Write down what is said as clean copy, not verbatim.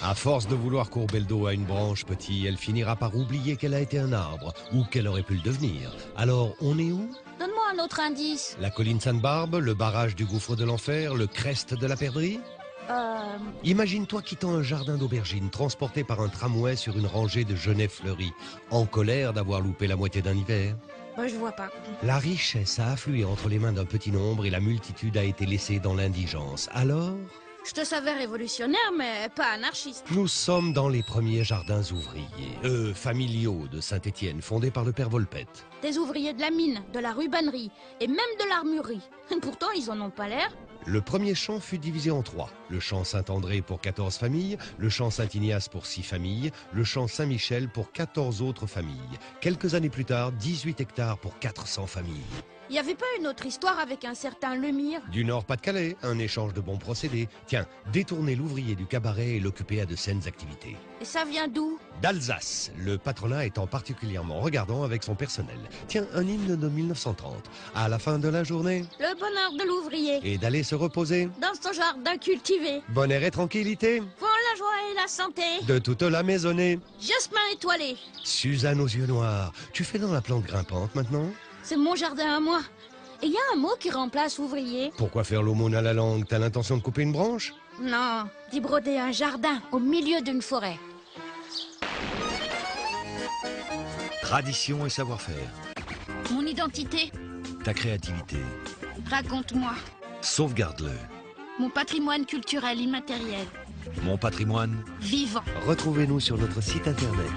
À force de vouloir courber le dos à une branche, petit, elle finira par oublier qu'elle a été un arbre, ou qu'elle aurait pu le devenir. Alors, on est où? Donne-moi un autre indice. La colline Sainte-Barbe, le barrage du gouffre de l'enfer, le crest de la perdrix? Imagine-toi quittant un jardin d'aubergines, transporté par un tramway sur une rangée de genêts fleuris, en colère d'avoir loupé la moitié d'un hiver. Je vois pas. La richesse a afflué entre les mains d'un petit nombre et la multitude a été laissée dans l'indigence. Alors, Je te savais révolutionnaire, mais pas anarchiste. nous sommes dans les premiers jardins ouvriers, familiaux de Saint-Étienne, fondés par le père Volpette. Des ouvriers de la mine, de la rubannerie et même de l'armurerie. Pourtant, ils en ont pas l'air. Le premier champ fut divisé en 3. Le champ Saint-André pour 14 familles, le champ Saint-Ignace pour 6 familles, le champ Saint-Michel pour 14 autres familles. Quelques années plus tard, 18 hectares pour 400 familles. Il y avait pas une autre histoire avec un certain Lemire? Du Nord-Pas-de-Calais, un échange de bons procédés. Tiens, détourner l'ouvrier du cabaret et l'occuper à de saines activités. Et ça vient d'où? D'Alsace, le patronat étant particulièrement regardant avec son personnel. Tiens, un hymne de 1930. À la fin de la journée, Le bonheur de l'ouvrier. et d'aller se reposer. Dans son jardin cultivé. Bon air et tranquillité Pour la joie et la santé. de toute la maisonnée. Jasmin étoilé. Suzanne aux yeux noirs, tu fais dans la plante grimpante maintenant? C'est mon jardin à moi. Et il y a un mot qui remplace ouvrier. Pourquoi faire l'aumône à la langue? T'as l'intention de couper une branche? Non, d'y broder un jardin au milieu d'une forêt. Tradition et savoir-faire. Mon identité, Ta créativité. raconte-moi. Sauvegarde-le. Mon patrimoine culturel immatériel, Mon patrimoine. vivant. Retrouvez-nous sur notre site internet.